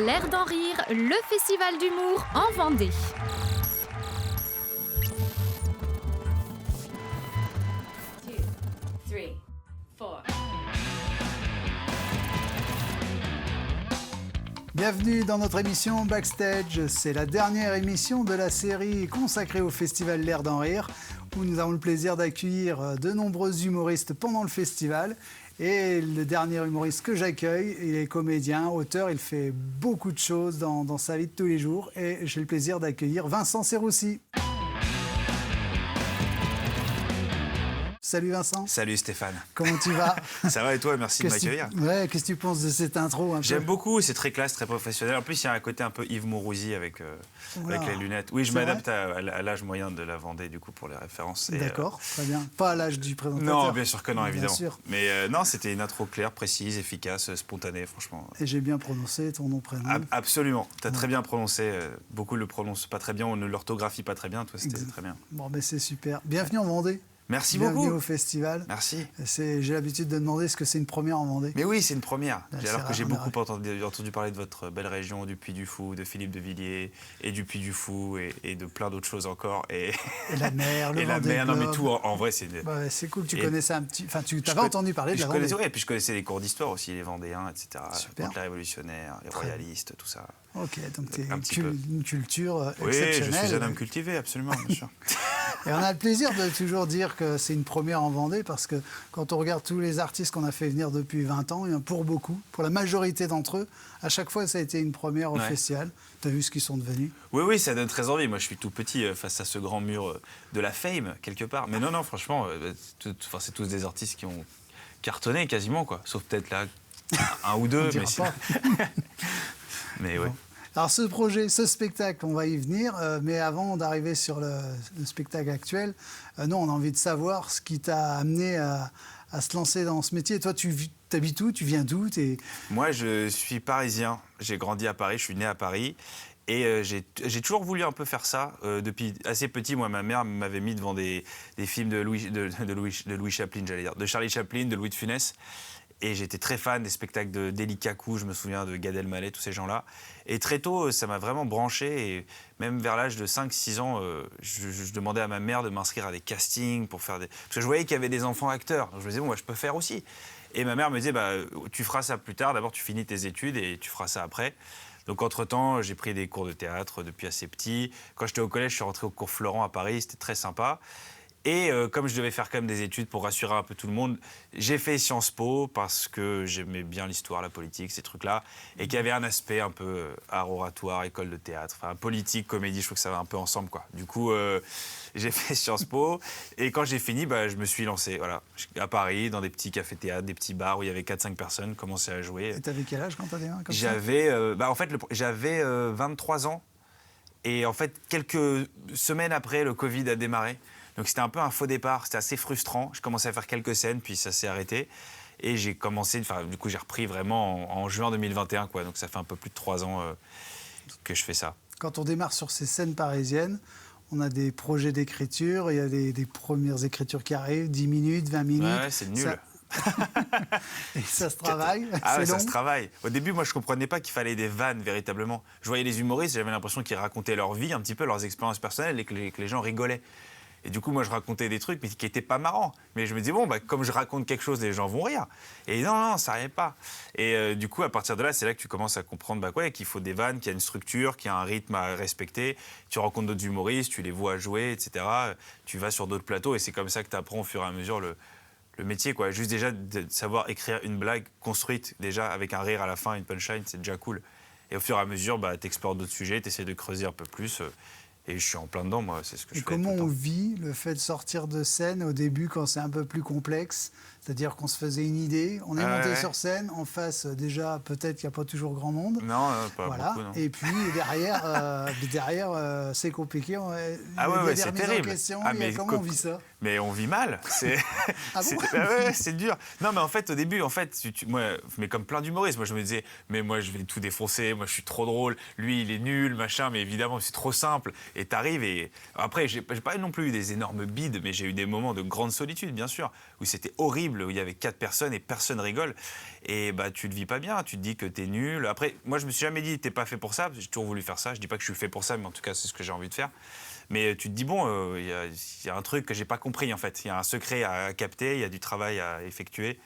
L'air d'en rire, le festival d'humour en Vendée. Bienvenue dans notre émission Backstage. C'est la dernière émission de la série consacrée au festival L'air d'en rire, où nous avons le plaisir d'accueillir de nombreux humoristes pendant le festival. Et le dernier humoriste que j'accueille, il est comédien, auteur, il fait beaucoup de choses dans sa vie de tous les jours. Et j'ai le plaisir d'accueillir Vincent Serroussi. Salut Vincent. Salut Stéphane. Comment tu vas? Ça va et toi? Merci de m'accueillir. Qu'est-ce que tu penses de cette intro? J'aime beaucoup, c'est très classe, très professionnel. En plus, il y a un côté un peu Yves Mourouzi avec les lunettes. Oui, je m'adapte à l'âge moyen de la Vendée, du coup, pour les références. D'accord, très bien. Pas à l'âge du présentateur. Non, bien sûr que non, évidemment. Bien sûr. Mais non, c'était une intro claire, précise, efficace, spontanée, franchement. Et j'ai bien prononcé ton nom, prénom. Absolument. Tu as très bien prononcé. Beaucoup le prononcent pas très bien, on ne l'orthographie pas très bien. Toi, c'était très bien. Bon, ben c'est super. Bienvenue en Vendée. Merci beaucoup. Bienvenue au festival. Merci. J'ai l'habitude de demander est-ce que c'est une première en Vendée. Mais oui, c'est une première. Là, alors que j'ai beaucoup entendu parler de votre belle région, du Puy du Fou, de Philippe de Villiers, et du Puy du Fou, et de plein d'autres choses encore. Et la mer, le Vendée Globe. Non, mais tout, en vrai, c'est... c'est cool, tu connaissais un petit... Enfin, tu avais entendu parler de la Vendée. Oui, et puis je connaissais les cours d'histoire aussi, les Vendéens, etc. Super. Les révolutionnaires, les royalistes, tout ça. Ok, donc tu es une culture exceptionnelle. Oui, je suis un homme cultivé, absolument, bien sûr. Et on a le plaisir de toujours dire que c'est une première en Vendée parce que quand on regarde tous les artistes qu'on a fait venir depuis 20 ans, pour beaucoup, pour la majorité d'entre eux, à chaque fois ça a été une première au festival. Tu as vu ce qu'ils sont devenus? Oui, ça donne très envie. Moi, je suis tout petit face à ce grand mur de la fame, quelque part. Mais non, franchement, c'est tous des artistes qui ont cartonné quasiment, quoi. Sauf peut-être là, un ou deux. Mais ouais. Alors ce projet, ce spectacle, on va y venir, mais avant d'arriver sur le spectacle actuel, nous on a envie de savoir ce qui t'a amené à se lancer dans ce métier. Toi, tu habites où? Tu viens d'où? Moi, je suis parisien. J'ai grandi à Paris, je suis né à Paris. Et j'ai toujours voulu un peu faire ça. Depuis assez petit, moi, ma mère m'avait mis devant des films de Louis Chaplin, j'allais dire, de Charlie Chaplin, de Louis de Funès. Et j'étais très fan des spectacles d'Élie Kakou, je me souviens de Gad Elmaleh, tous ces gens-là. Et très tôt, ça m'a vraiment branché. Et même vers l'âge de 5-6 ans, je demandais à ma mère de m'inscrire à des castings pour faire des... Parce que je voyais qu'il y avait des enfants acteurs. Donc je me disais, bon, je peux faire aussi. Et ma mère me disait, tu feras ça plus tard. D'abord, tu finis tes études et tu feras ça après. Donc, entre-temps, j'ai pris des cours de théâtre depuis assez petit. Quand j'étais au collège, je suis rentré au cours Florent à Paris. C'était très sympa. Et comme je devais faire quand même des études pour rassurer un peu tout le monde, j'ai fait Sciences Po parce que j'aimais bien l'histoire, la politique, ces trucs-là, et qu'il y avait un aspect un peu art oratoire, école de théâtre, enfin politique, comédie, je trouve que ça va un peu ensemble, quoi. Du coup, j'ai fait Sciences Po, et quand j'ai fini, je me suis lancé, voilà, à Paris, dans des petits cafés-théâtres, des petits bars où il y avait 4-5 personnes, commençais à jouer. Et t'avais quel âge quand t'as démarré comme ça? J'avais 23 ans, et en fait, quelques semaines après, le Covid a démarré. Donc c'était un peu un faux départ, c'était assez frustrant. Je commençais à faire quelques scènes, puis ça s'est arrêté. Et j'ai commencé, du coup j'ai repris vraiment en juin 2021, quoi. Donc ça fait un peu plus de 3 ans que je fais ça. Quand on démarre sur ces scènes parisiennes, on a des projets d'écriture, il y a des premières écritures qui arrivent, 10 minutes, 20 minutes. Ouais, c'est nul. Et ça se travaille. Ah ouais, ça se travaille. Au début, moi, je comprenais pas qu'il fallait des vannes, véritablement. Je voyais les humoristes, j'avais l'impression qu'ils racontaient leur vie, un petit peu leurs expériences personnelles, et que les gens rigolaient. Et du coup, moi, je racontais des trucs mais qui n'étaient pas marrants. Mais je me disais, comme je raconte quelque chose, les gens vont rire. Et non, ça n'arrivait pas. Et du coup, à partir de là, c'est là que tu commences à comprendre qu'il faut des vannes, qu'il y a une structure, qu'il y a un rythme à respecter. Tu rencontres d'autres humoristes, tu les vois jouer, etc. Tu vas sur d'autres plateaux et c'est comme ça que tu apprends au fur et à mesure le métier, quoi. Juste déjà de savoir écrire une blague construite, déjà avec un rire à la fin, une punchline, c'est déjà cool. Et au fur et à mesure, tu explores d'autres sujets, tu essaies de creuser un peu plus. Et je suis en plein dedans, moi, c'est ce que je fais. Et comment on vit le fait de sortir de scène au début quand c'est un peu plus complexe? C'est-à-dire qu'on se faisait une idée, on est monté sur scène, en face, déjà, peut-être qu'il n'y a pas toujours grand monde. Non, pas beaucoup, non. Et puis derrière, c'est compliqué. C'est terrible. Comment on vit ça? Mais on vit mal. Ah bon Ouais, c'est dur. Non, mais en fait, au début, moi, mais comme plein d'humoristes, moi, je me disais, mais moi, je vais tout défoncer, moi, je suis trop drôle, lui, il est nul, machin, mais évidemment, c'est trop simple. Et t'arrives et... Après, j'ai pas non plus eu des énormes bides, mais j'ai eu des moments de grande solitude, bien sûr, où c'était horrible, où il y avait 4 personnes et personne rigole. Et bah, tu le vis pas bien, tu te dis que t'es nul. Après, moi, je me suis jamais dit, t'es pas fait pour ça, parce que j'ai toujours voulu faire ça. Je dis pas que je suis fait pour ça, mais en tout cas, c'est ce que j'ai envie de faire. Mais tu te dis, bon, il y a un truc que j'ai pas compris, en fait. Il y a un secret à capter, il y a du travail à effectuer.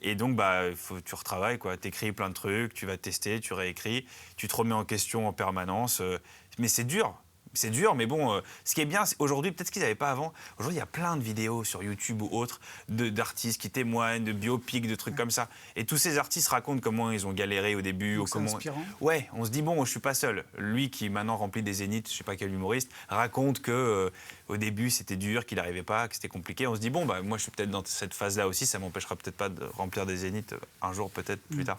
Et donc, bah, tu retravailles, quoi. Tu écris plein de trucs, tu vas tester, tu réécris, tu te remets en question en permanence. Mais c'est dur. C'est dur, mais bon, ce qui est bien, aujourd'hui, peut-être ce qu'ils n'avaient pas avant, aujourd'hui, il y a plein de vidéos sur YouTube ou autres d'artistes qui témoignent, de biopics, de trucs comme ça. Et tous ces artistes racontent comment ils ont galéré au début. Donc c'est comment... inspirant. Ouais, on se dit, bon, je suis pas seul. Lui qui maintenant remplit des zéniths, je sais pas quel humoriste, raconte que au début, c'était dur, qu'il n'arrivait pas, que c'était compliqué. On se dit, bon, bah, moi, je suis peut-être dans cette phase-là aussi, ça m'empêchera peut-être pas de remplir des zéniths un jour, peut-être plus tard.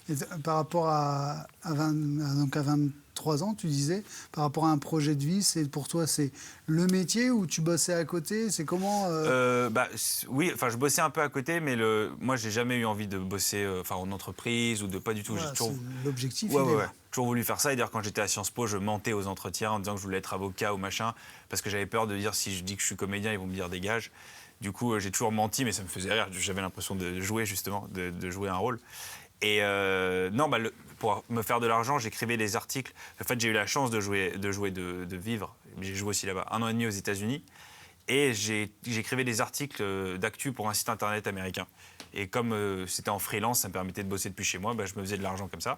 Et par rapport à 23 ans, tu disais, par rapport à un projet de vie, pour toi, c'est le métier ou tu bossais à côté? C'est comment Oui, enfin, je bossais un peu à côté, mais moi, j'ai jamais eu envie de bosser en entreprise ou de pas du tout. Voilà, J'ai toujours... l'objectif, Ouais, il est ouais, là. toujours voulu faire ça. Et d'ailleurs, quand j'étais à Sciences Po, je mentais aux entretiens en disant que je voulais être avocat ou machin, parce que j'avais peur de dire si je dis que je suis comédien, ils vont me dire dégage. Du coup, j'ai toujours menti, mais ça me faisait rire. J'avais l'impression de jouer, justement, de jouer un rôle. Et non, bah, pour me faire de l'argent, j'écrivais des articles. En fait, j'ai eu la chance de vivre. J'ai joué aussi là-bas 1 an et demi aux États-Unis. Et j'écrivais des articles d'actu pour un site internet américain. Et comme c'était en freelance, ça me permettait de bosser depuis chez moi, bah, je me faisais de l'argent comme ça.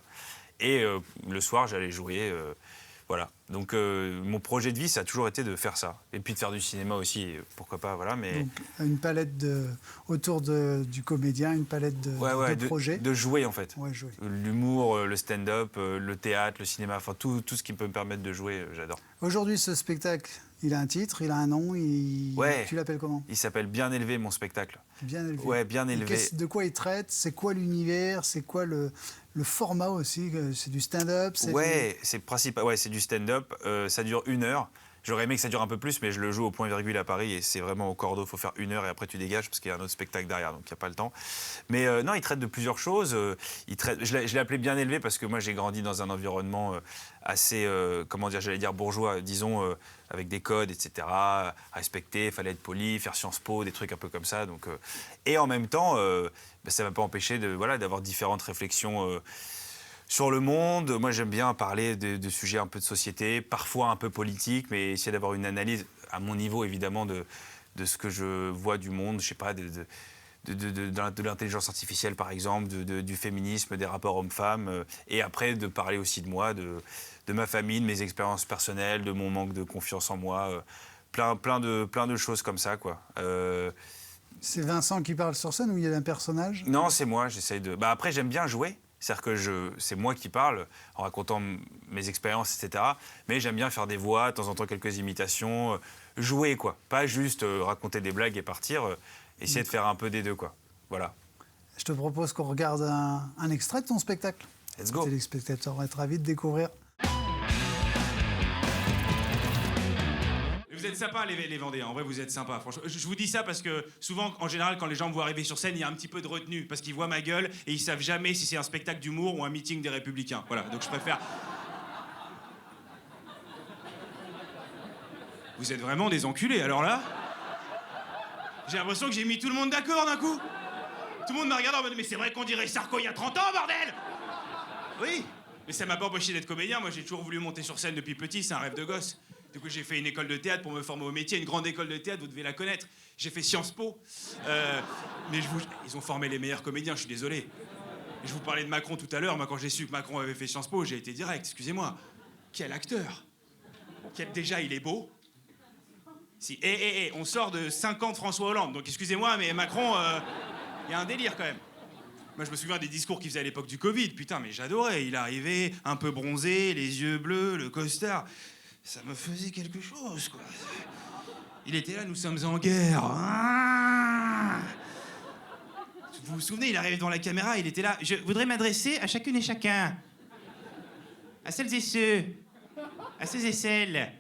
Et le soir, j'allais jouer. Voilà. Donc mon projet de vie, ça a toujours été de faire ça. Et puis de faire du cinéma aussi, pourquoi pas, voilà. Mais... Donc, une palette autour du comédien, une palette de projets. De jouer, en fait. Ouais, jouer. L'humour, le stand-up, le théâtre, le cinéma, enfin tout ce qui peut me permettre de jouer, j'adore. Aujourd'hui, ce spectacle, il a un titre, il a un nom, Ouais. Tu l'appelles comment? Il s'appelle Bien élevé, mon spectacle. Bien élevé. Ouais, Bien élevé. De quoi il traite? C'est quoi l'univers? C'est quoi le format aussi? C'est du stand-up? Ouais, c'est du stand-up. Ça dure 1 heure. J'aurais aimé que ça dure un peu plus, mais je le joue au point virgule à Paris et c'est vraiment au cordeau. Il faut faire 1 heure et après tu dégages parce qu'il y a un autre spectacle derrière, donc il n'y a pas le temps. Mais non, il traite de plusieurs choses. Je l'ai appelé Bien élevé parce que moi j'ai grandi dans un environnement assez, bourgeois, disons, avec des codes, etc. À respecter, il fallait être poli, faire Sciences Po, des trucs un peu comme ça. Donc, et en même temps, ça ne m'a pas empêché d'avoir différentes réflexions. Sur le monde, moi j'aime bien parler de sujets un peu de société, parfois un peu politiques, mais essayer d'avoir une analyse, à mon niveau évidemment, de ce que je vois du monde, je sais pas, de l'intelligence artificielle par exemple, du féminisme, des rapports hommes-femmes, et après de parler aussi de moi, de ma famille, de mes expériences personnelles, de mon manque de confiance en moi, plein de choses comme ça, quoi. C'est Vincent qui parle sur scène ou il y a un personnage? Non, c'est moi, j'essaye de... Bah, après, j'aime bien jouer. C'est-à-dire que c'est moi qui parle en racontant mes expériences, etc. Mais j'aime bien faire des voix, de temps en temps quelques imitations, jouer, quoi. Pas juste raconter des blagues et partir, essayer de faire un peu des deux, quoi. Voilà. Je te propose qu'on regarde un extrait de ton spectacle. Let's go. Les téléspectateurs vont être ravis de découvrir. Vous êtes sympas les Vendéens, en vrai vous êtes sympas. Franchement, je vous dis ça parce que souvent, en général, quand les gens me voient arriver sur scène, il y a un petit peu de retenue parce qu'ils voient ma gueule et ils savent jamais si c'est un spectacle d'humour ou un meeting des Républicains. Voilà, donc je préfère. Vous êtes vraiment des enculés, alors là j'ai l'impression que j'ai mis tout le monde d'accord d'un coup. Tout le monde m'a regardé en mode mais c'est vrai qu'on dirait Sarko il y a 30 ans, bordel. Oui, mais ça m'a pas empêché d'être comédien. Moi j'ai toujours voulu monter sur scène depuis petit, c'est un rêve de gosse. Du coup, j'ai fait une école de théâtre pour me former au métier, une grande école de théâtre, vous devez la connaître. J'ai fait Sciences Po. Mais ils ont formé les meilleurs comédiens, je suis désolé. Et je vous parlais de Macron tout à l'heure. Moi, quand j'ai su que Macron avait fait Sciences Po, j'ai été direct. Excusez-moi. Quel acteur. Déjà, il est beau. Si, on sort de 5 ans de François Hollande. Donc, excusez-moi, mais Macron, il y a un délire quand même. Moi, je me souviens des discours qu'il faisait à l'époque du Covid. Putain, mais j'adorais. Il arrivait, un peu bronzé, les yeux bleus, le costard. Ça me faisait quelque chose, quoi. Il était là, nous sommes en guerre. Ah, vous vous souvenez, il arrivait devant la caméra, il était là. Je voudrais m'adresser à chacune et chacun. À celles et ceux. À ceux et celles.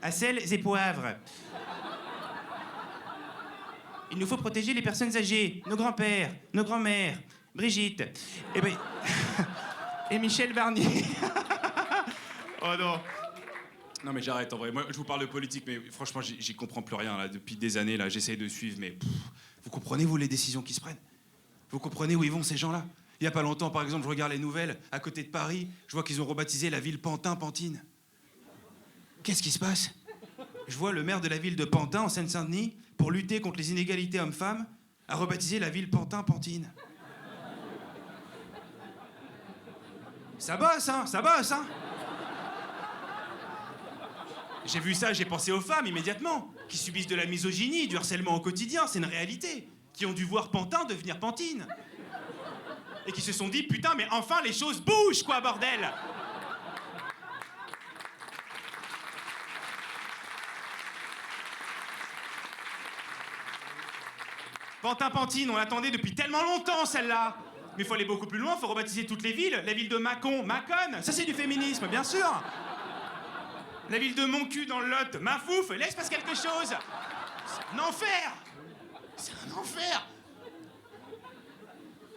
À celles et poivres. Il nous faut protéger les personnes âgées, nos grands-pères, nos grands-mères, Brigitte, et, ben... et Michel Barnier. Oh non. Non mais j'arrête en vrai. Moi je vous parle de politique, mais franchement j'y comprends plus rien là. Depuis des années là, j'essaye de suivre, mais vous comprenez vous les décisions qui se prennent? Vous comprenez où ils vont ces gens-là? Il y a pas longtemps par exemple, je regarde les nouvelles à côté de Paris, je vois qu'ils ont rebaptisé la ville Pantin-Pantine. Qu'est-ce qui se passe? Je vois le maire de la ville de Pantin en Seine-Saint-Denis, pour lutter contre les inégalités hommes-femmes, a rebaptisé la ville Pantin-Pantine. Ça bosse hein, ça bosse hein. J'ai vu ça, j'ai pensé aux femmes immédiatement, qui subissent de la misogynie, du harcèlement au quotidien, c'est une réalité. Qui ont dû voir Pantin devenir Pantine. Et qui se sont dit, putain, mais enfin les choses bougent, quoi, bordel! Pantin-Pantine, on l'attendait depuis tellement longtemps, celle-là! Mais il faut aller beaucoup plus loin, il faut rebaptiser toutes les villes. La ville de Mâcon, Mâcon, ça c'est du féminisme, bien sûr! La ville de Moncu dans le Lot, Mafouf, laisse passe quelque chose. C'est un enfer. C'est un enfer.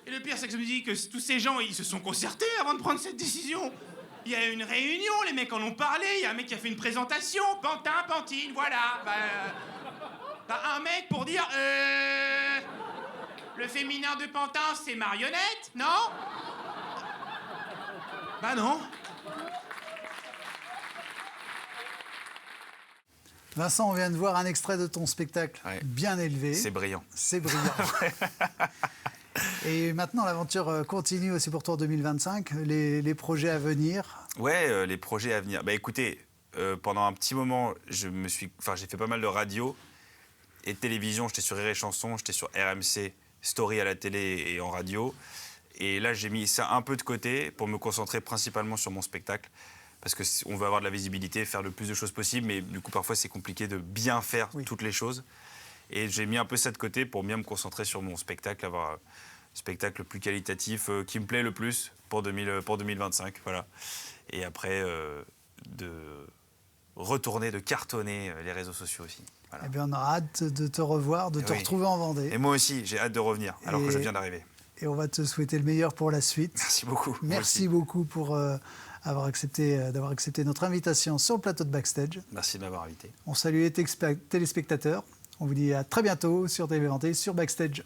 Et le pire, c'est que je me dis que tous ces gens, ils se sont concertés avant de prendre cette décision. Il y a eu une réunion, les mecs en ont parlé, il y a un mec qui a fait une présentation, Pantin, Pantine, voilà. Un mec pour dire, le féminin de Pantin, c'est marionnette, non? Bah non. Vincent, on vient de voir un extrait de ton spectacle bien élevé. C'est brillant. C'est brillant. Et maintenant, l'aventure continue aussi pour toi en 2025. Les projets à venir. Ouais, les projets à venir. Bah écoutez, pendant un petit moment, j'ai fait pas mal de radio et de télévision. J'étais sur Rire et Chanson, j'étais sur RMC, Story à la télé et en radio. Et là, j'ai mis ça un peu de côté pour me concentrer principalement sur mon spectacle. Parce qu'on veut avoir de la visibilité, faire le plus de choses possible, mais du coup, parfois, c'est compliqué de bien faire toutes les choses. Et j'ai mis un peu ça de côté pour bien me concentrer sur mon spectacle, avoir un spectacle plus qualitatif, qui me plaît le plus pour 2025. Voilà. Et après, de retourner, de cartonner les réseaux sociaux aussi. Voilà. Eh bien, on a hâte de te revoir, de te retrouver en Vendée. Et moi aussi, j'ai hâte de revenir, alors que je viens d'arriver. Et on va te souhaiter le meilleur pour la suite. Merci beaucoup. Merci beaucoup pour d'avoir accepté notre invitation sur le plateau de Backstage. Merci de m'avoir invité. On salue les téléspectateurs. On vous dit à très bientôt sur TV Vendée, sur Backstage.